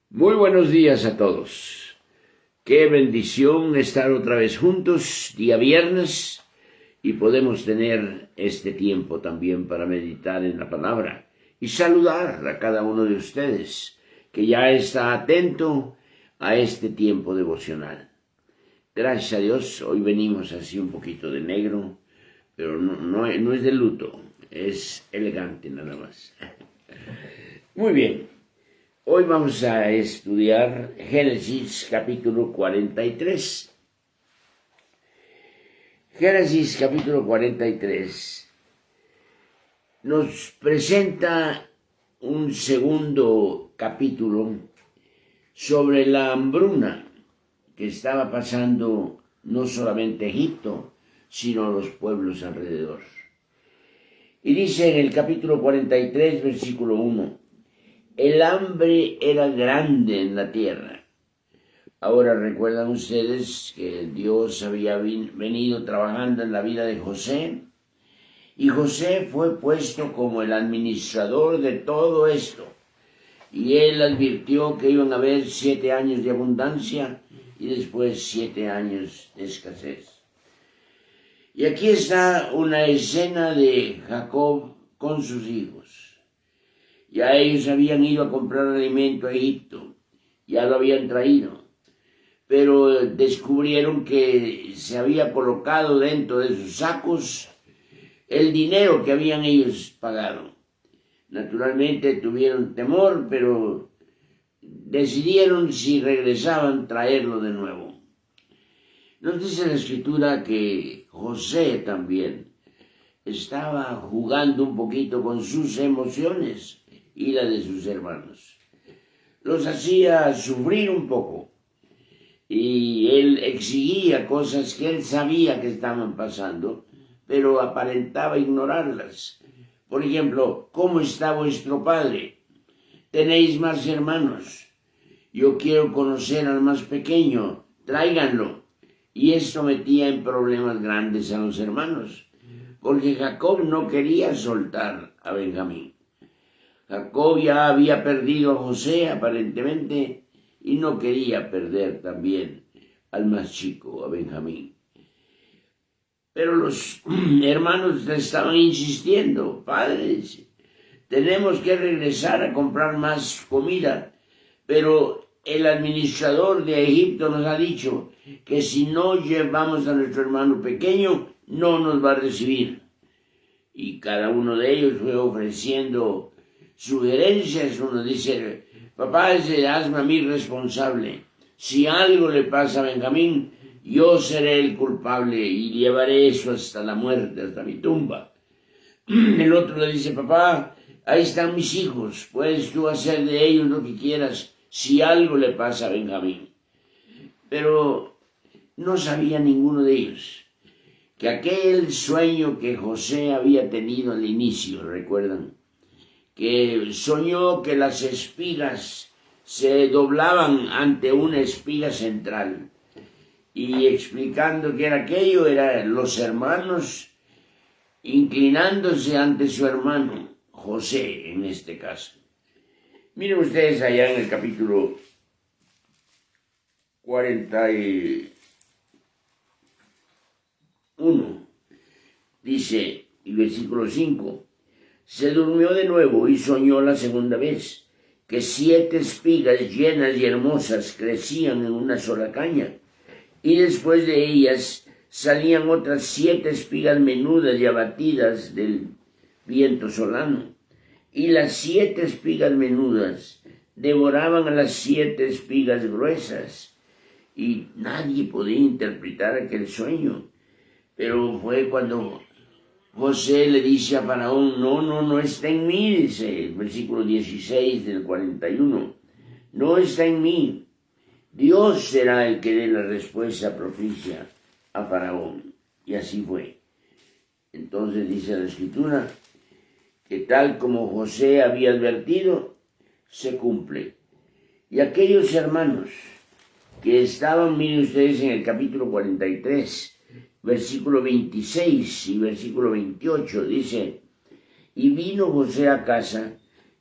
Muy buenos días a todos. Qué bendición estar otra vez juntos, día viernes, y podemos tener este tiempo también para meditar en la palabra y saludar a cada uno de ustedes que ya está atento a este tiempo devocional. Gracias a Dios, hoy venimos así un poquito de negro, pero no es de luto, es elegante nada más. Muy bien. Hoy vamos a estudiar Génesis capítulo 43. Génesis capítulo 43 nos presenta un segundo capítulo sobre la hambruna que estaba pasando no solamente Egipto, sino los pueblos alrededor. Y dice en el capítulo 43, versículo 1, el hambre era grande en la tierra. Ahora recuerdan ustedes que Dios había venido trabajando en la vida de José, y José fue puesto como el administrador de todo esto. Y él advirtió que iban a haber 7 años de abundancia y después 7 años de escasez. Y aquí está una escena de Jacob con sus hijos. Ya ellos habían ido a comprar alimento a Egipto, ya lo habían traído, pero descubrieron que se había colocado dentro de sus sacos el dinero que habían ellos pagado. Naturalmente tuvieron temor, pero decidieron si regresaban traerlo de nuevo. Nos dice la Escritura que José también estaba jugando un poquito con sus emociones y la de sus hermanos. Los hacía sufrir un poco y él exigía cosas que él sabía que estaban pasando, pero aparentaba ignorarlas. Por ejemplo, ¿cómo está vuestro padre? ¿Tenéis más hermanos? Yo quiero conocer al más pequeño, tráiganlo. Y esto metía en problemas grandes a los hermanos, porque Jacob no quería soltar a Benjamín. Jacob ya había perdido a José aparentemente y no quería perder también al más chico, a Benjamín. Pero los hermanos le estaban insistiendo, padres, tenemos que regresar a comprar más comida, pero el administrador de Egipto nos ha dicho que si no llevamos a nuestro hermano pequeño, no nos va a recibir. Y cada uno de ellos fue ofreciendo sugerencias. Uno dice, papá, hazme a mí responsable. Si algo le pasa a Benjamín, yo seré el culpable y llevaré eso hasta la muerte, hasta mi tumba. El otro le dice, papá, ahí están mis hijos, puedes tú hacer de ellos lo que quieras si algo le pasa a Benjamín. Pero no sabía ninguno de ellos que aquel sueño que José había tenido al inicio, ¿recuerdan? Que soñó que las espigas se doblaban ante una espiga central. Y explicando qué era aquello, eran los hermanos inclinándose ante su hermano, José en este caso. Miren ustedes allá en el capítulo 41, dice, y versículo 5, se durmió de nuevo y soñó la segunda vez, que 7 espigas llenas y hermosas crecían en una sola caña, y después de ellas salían otras 7 espigas menudas y abatidas del viento solano, y las 7 espigas menudas devoraban a las 7 espigas gruesas, y nadie podía interpretar aquel sueño. Pero fue cuando José le dice a Faraón, no está en mí, dice el versículo 16 del 41, no está en mí. Dios será el que dé la respuesta propicia a Faraón. Y así fue. Entonces dice la Escritura que tal como José había advertido, se cumple. Y aquellos hermanos que estaban, miren ustedes, en el capítulo 43, versículo 26 y versículo 28, dice, y vino José a casa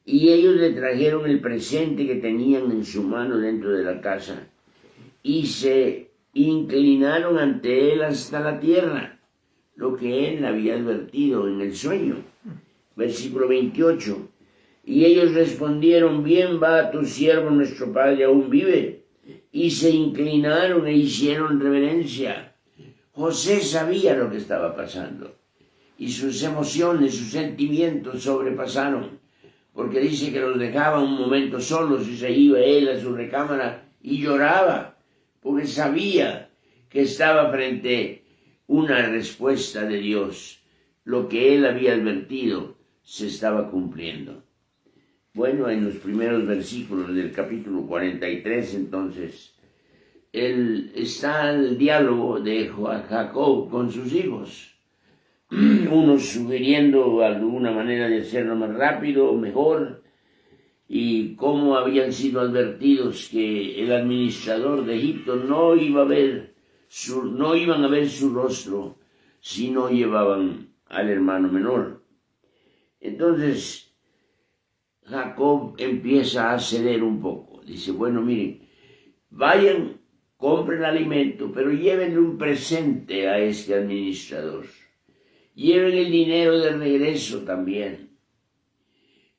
Y ellos le trajeron el presente que tenían en su mano dentro de la casa y se inclinaron ante él hasta la tierra, lo que él había advertido en el sueño. Versículo 28. Y ellos respondieron: bien va, tu siervo nuestro padre aún vive. Y se inclinaron e hicieron reverencia. José sabía lo que estaba pasando y sus emociones, sus sentimientos sobrepasaron, porque dice que los dejaba un momento solos y se iba él a su recámara y lloraba, porque sabía que estaba frente a una respuesta de Dios. Lo que él había advertido se estaba cumpliendo. Bueno, en los primeros versículos del capítulo 43, entonces, está el diálogo de Jacob con sus hijos. Unos sugiriendo alguna manera de hacerlo más rápido o mejor, y cómo habían sido advertidos que el administrador de Egipto no iban a ver su rostro si no llevaban al hermano menor. Entonces Jacob empieza a ceder un poco. Dice: bueno, miren, vayan, compren alimento, pero llévenle un presente a este administrador. Lleven el dinero de regreso también.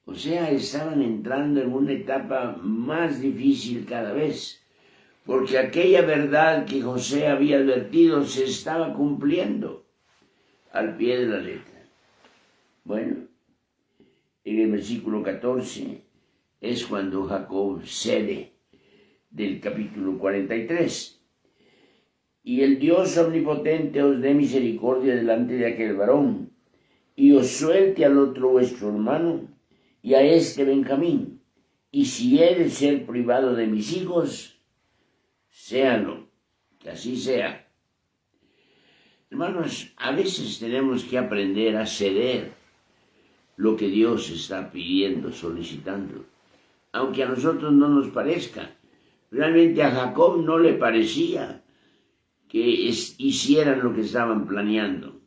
O sea, estaban entrando en una etapa más difícil cada vez, porque aquella verdad que José había advertido se estaba cumpliendo al pie de la letra. Bueno, en el versículo 14 es cuando Jacob cede del capítulo 43. Y el Dios omnipotente os dé misericordia delante de aquel varón, y os suelte al otro vuestro hermano, y a este Benjamín. Y si he de ser privado de mis hijos, séanlo, que así sea. Hermanos, a veces tenemos que aprender a ceder lo que Dios está pidiendo, solicitando, aunque a nosotros no nos parezca. Realmente a Jacob no le parecía que hicieran lo que estaban planeando.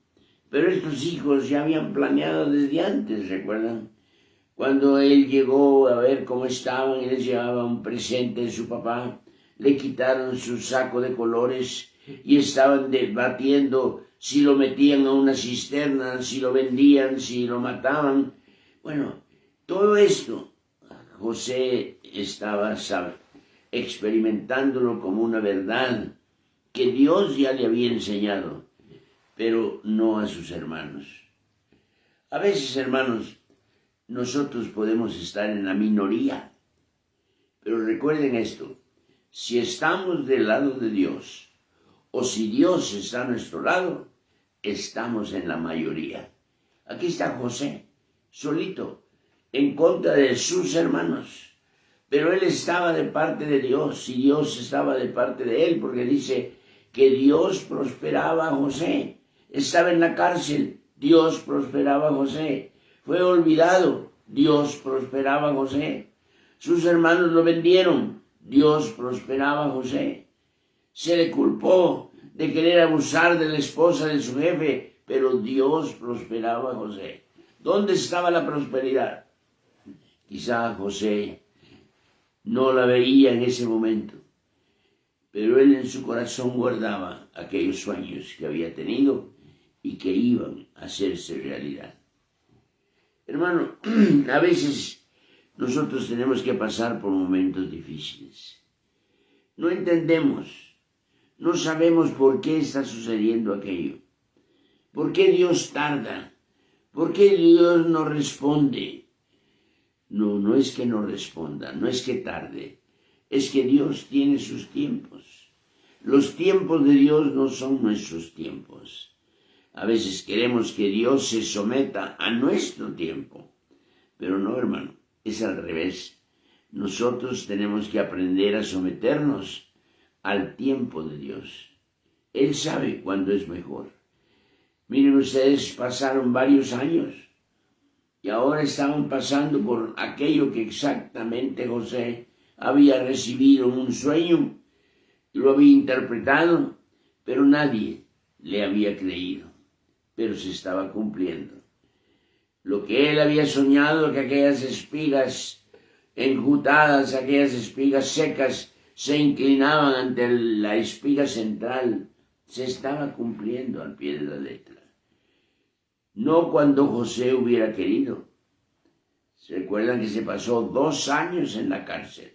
Pero estos hijos ya habían planeado desde antes, ¿recuerdan? Cuando él llegó a ver cómo estaban y les llevaba un presente de su papá, le quitaron su saco de colores y estaban debatiendo si lo metían a una cisterna, si lo vendían, si lo mataban. Bueno, todo esto José estaba experimentándolo como una verdad que Dios ya le había enseñado, pero no a sus hermanos. A veces, hermanos, nosotros podemos estar en la minoría, pero recuerden esto: si estamos del lado de Dios, o si Dios está a nuestro lado, estamos en la mayoría. Aquí está José, solito, en contra de sus hermanos, pero él estaba de parte de Dios y Dios estaba de parte de él, porque dice que Dios prosperaba a José. Estaba en la cárcel, Dios prosperaba a José. Fue olvidado, Dios prosperaba a José. Sus hermanos lo vendieron, Dios prosperaba a José. Se le culpó de querer abusar de la esposa de su jefe, pero Dios prosperaba a José. ¿Dónde estaba la prosperidad? Quizá José no la veía en ese momento, pero él en su corazón guardaba aquellos sueños que había tenido y que iban a hacerse realidad. Hermano, a veces nosotros tenemos que pasar por momentos difíciles. No entendemos, no sabemos por qué está sucediendo aquello. ¿Por qué Dios tarda? ¿Por qué Dios no responde? No es que no responda, no es que tarde, es que Dios tiene sus tiempos. Los tiempos de Dios no son nuestros tiempos. A veces queremos que Dios se someta a nuestro tiempo, pero no, hermano, es al revés. Nosotros tenemos que aprender a someternos al tiempo de Dios. Él sabe cuándo es mejor. Miren ustedes, pasaron varios años y ahora estaban pasando por aquello que exactamente José había recibido en un sueño, lo había interpretado, pero nadie le había creído, pero se estaba cumpliendo. Lo que él había soñado, que aquellas espigas enjutadas, aquellas espigas secas, se inclinaban ante la espiga central, se estaba cumpliendo al pie de la letra. No cuando José hubiera querido. ¿Se recuerdan que se pasó 2 años en la cárcel?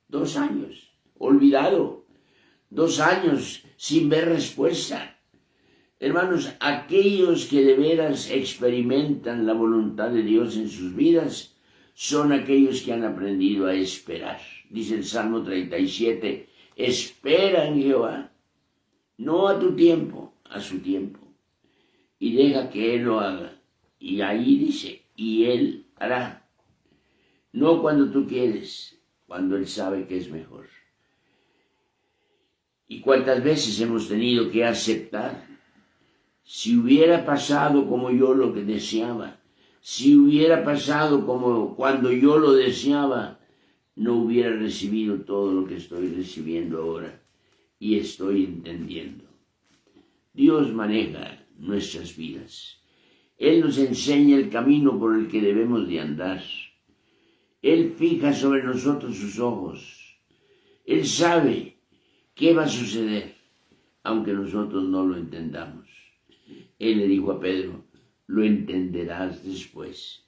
2 años, olvidado. 2 años sin ver respuesta. Hermanos, aquellos que de veras experimentan la voluntad de Dios en sus vidas son aquellos que han aprendido a esperar. Dice el Salmo 37, espera en Jehová, no a tu tiempo, a su tiempo, y deja que Él lo haga. Y ahí dice, y Él hará. No cuando tú quieres, cuando Él sabe que es mejor. ¿Y cuántas veces hemos tenido que aceptar? Si hubiera pasado como yo lo que deseaba, si hubiera pasado como cuando yo lo deseaba, no hubiera recibido todo lo que estoy recibiendo ahora y estoy entendiendo. Dios maneja nuestras vidas. Él nos enseña el camino por el que debemos de andar. Él fija sobre nosotros sus ojos. Él sabe qué va a suceder, aunque nosotros no lo entendamos. Él le dijo a Pedro, lo entenderás después.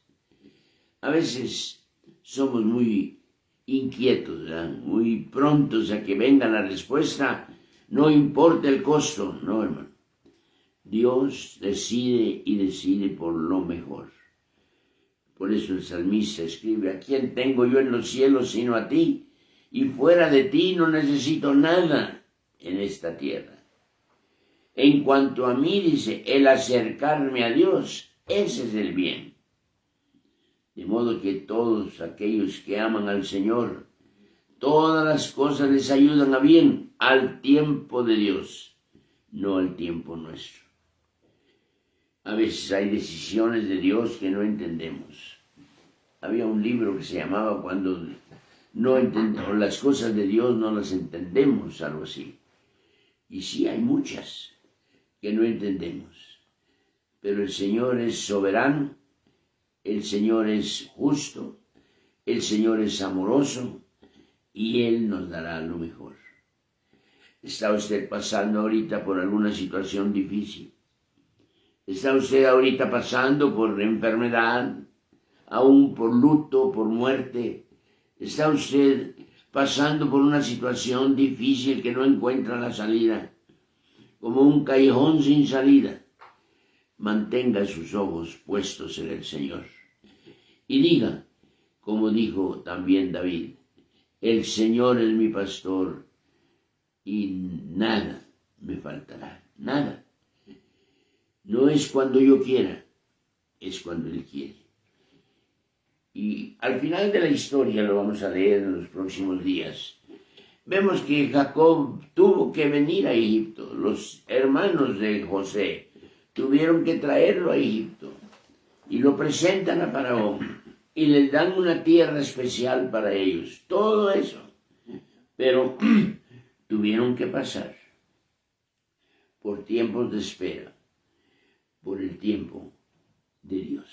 A veces somos muy inquietos, ¿verdad? Muy prontos a que venga la respuesta, no importa el costo, no, hermano. Dios decide y decide por lo mejor. Por eso el salmista escribe, ¿a quién tengo yo en los cielos sino a ti? Y fuera de ti no necesito nada en esta tierra. En cuanto a mí, dice, el acercarme a Dios, ese es el bien. De modo que todos aquellos que aman al Señor, todas las cosas les ayudan a bien al tiempo de Dios, no al tiempo nuestro. A veces hay decisiones de Dios que no entendemos. Había un libro que se llamaba Cuando no entendemos las cosas de Dios, no las entendemos, algo así. Y sí, hay muchas que no entendemos. Pero el Señor es soberano, el Señor es justo, el Señor es amoroso y Él nos dará lo mejor. ¿Está usted pasando ahorita por alguna situación difícil? ¿Está usted ahorita pasando por enfermedad, aún por luto, por muerte? ¿Está usted pasando por una situación difícil que no encuentra la salida? Como un callejón sin salida. Mantenga sus ojos puestos en el Señor. Y diga, como dijo también David, el Señor es mi pastor y nada me faltará, nada. No es cuando yo quiera, es cuando Él quiere. Y al final de la historia, lo vamos a leer en los próximos días, vemos que Jacob tuvo que venir a Egipto. Los hermanos de José tuvieron que traerlo a Egipto y lo presentan a Faraón y les dan una tierra especial para ellos. Todo eso. Pero tuvieron que pasar por tiempos de espera, por el tiempo de Dios.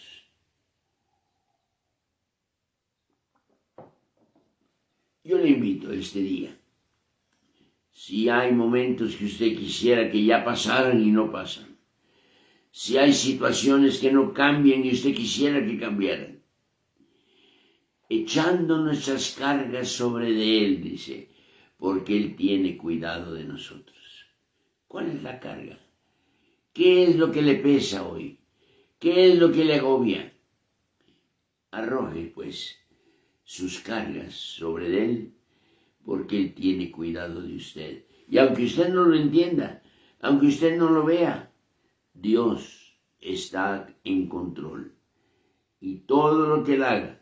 Yo le invito este día. Si hay momentos que usted quisiera que ya pasaran y no pasan, si hay situaciones que no cambian y usted quisiera que cambiaran, echando nuestras cargas sobre de Él, dice, porque Él tiene cuidado de nosotros. ¿Cuál es la carga? ¿Qué es lo que le pesa hoy? ¿Qué es lo que le agobia? Arroje, pues, sus cargas sobre Él, porque Él tiene cuidado de usted. Y aunque usted no lo entienda, aunque usted no lo vea, Dios está en control. Y todo lo que Él haga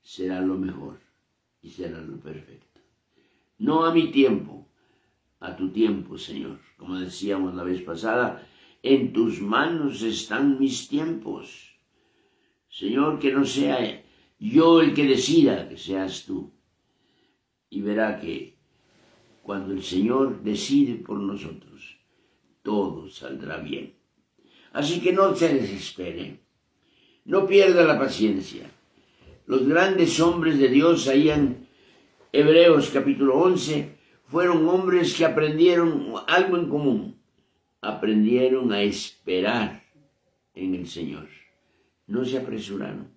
será lo mejor y será lo perfecto. No a mi tiempo, a tu tiempo, Señor. Como decíamos la vez pasada, en tus manos están mis tiempos. Señor, que no sea yo el que decida, que seas tú. Y verá que cuando el Señor decide por nosotros, todo saldrá bien. Así que no se desespere, No pierda la paciencia. Los grandes hombres de Dios, ahí en Hebreos capítulo 11, fueron hombres que aprendieron algo en común. Aprendieron a esperar en el Señor. No se apresuraron.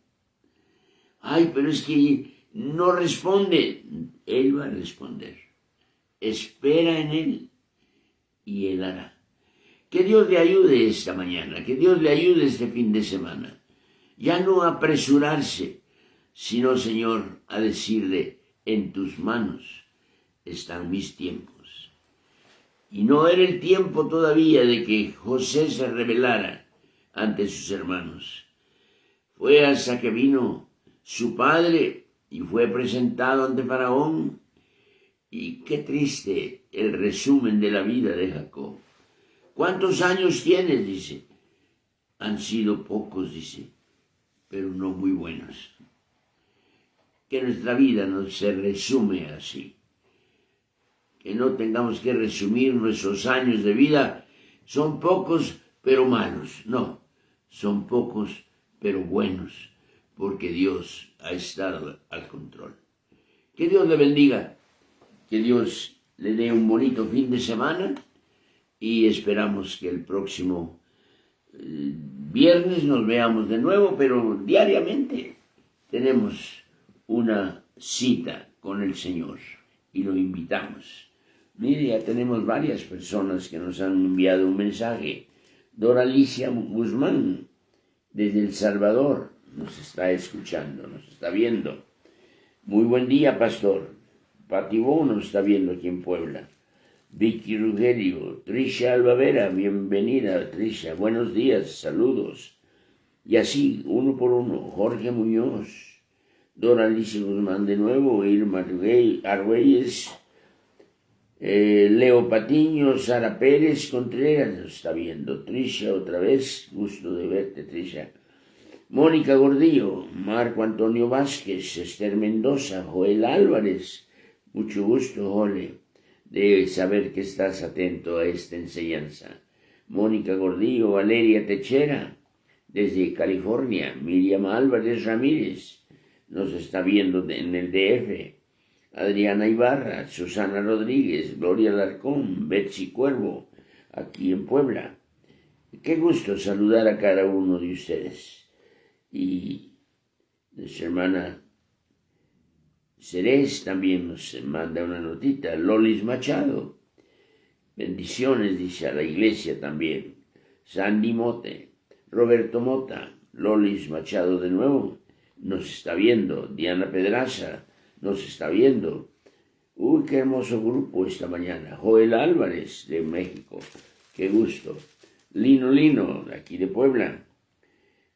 Ay, pero es que no responde. Él va a responder. Espera en Él y Él hará. Que Dios le ayude esta mañana, que Dios le ayude este fin de semana. Ya no apresurarse, sino, Señor, a decirle, en tus manos están mis tiempos. Y no era el tiempo todavía de que José se rebelara ante sus hermanos. Fue hasta que vino su padre y fue presentado ante Faraón. Y qué triste el resumen de la vida de Jacob. ¿Cuántos años tienes? Dice. Han sido pocos, dice, pero no muy buenos. Que nuestra vida no se resume así. Que no tengamos que resumir nuestros años de vida. Son pocos, pero malos. No, son pocos, pero buenos, porque Dios ha estado al control. Que Dios le bendiga, que Dios le dé un bonito fin de semana y esperamos que el próximo viernes nos veamos de nuevo, pero diariamente tenemos una cita con el Señor y lo invitamos. Mire, ya tenemos varias personas que nos han enviado un mensaje. Dora Alicia Guzmán, desde El Salvador, nos está escuchando, nos está viendo. Muy buen día, pastor. Pati Bo nos está viendo aquí en Puebla. Vicky Rugerio, Trisha Albavera, bienvenida, Trisha. Buenos días, saludos. Y así, uno por uno, Jorge Muñoz, Dora Alicia Guzmán de nuevo, Irma Argüelles, Leo Patiño, Sara Pérez Contreras nos está viendo. Trisha otra vez, gusto de verte, Trisha. Mónica Gordillo, Marco Antonio Vázquez, Esther Mendoza, Joel Álvarez. Mucho gusto, Jole, de saber que estás atento a esta enseñanza. Mónica Gordillo, Valeria Techera, desde California. Miriam Álvarez Ramírez nos está viendo en el DF. Adriana Ibarra, Susana Rodríguez, Gloria Larcón, Betsy Cuervo, aquí en Puebla. Qué gusto saludar a cada uno de ustedes. Y nuestra hermana Ceres también nos manda una notita. Lolis Machado, bendiciones, dice, a la iglesia también. Sandy Mote, Roberto Mota, Lolis Machado de nuevo, nos está viendo. Diana Pedraza nos está viendo. Uy, qué hermoso grupo esta mañana. Joel Álvarez de México, qué gusto. Lino, de aquí de Puebla.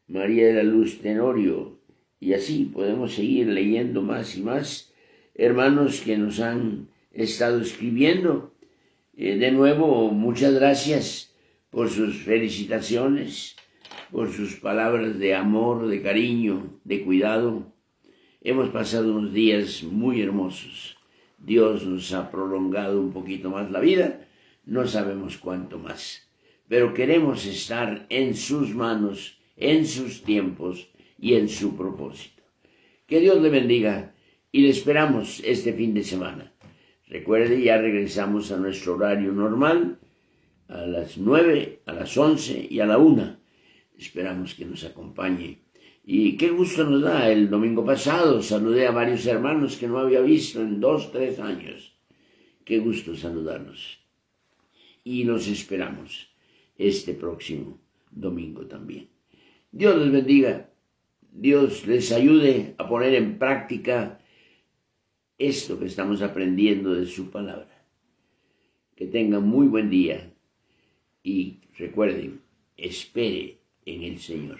María de la Luz Tenorio. Y así podemos seguir leyendo más y más hermanos que nos han estado escribiendo. De nuevo, muchas gracias por sus felicitaciones, por sus palabras de amor, de cariño, de cuidado. Hemos pasado unos días muy hermosos. Dios nos ha prolongado un poquito más la vida, no sabemos cuánto más, pero queremos estar en sus manos, en sus tiempos y en su propósito. Que Dios le bendiga y le esperamos este fin de semana. Recuerde, ya regresamos a nuestro horario normal, a las 9, a las 11 y a la 1. Esperamos que nos acompañe. Y qué gusto nos da. El domingo pasado saludé a varios hermanos que no había visto en 2, 3 años. Qué gusto saludarlos. Y los esperamos este próximo domingo también. Dios les bendiga. Dios les ayude a poner en práctica esto que estamos aprendiendo de su palabra. Que tengan muy buen día y recuerden, espere en el Señor.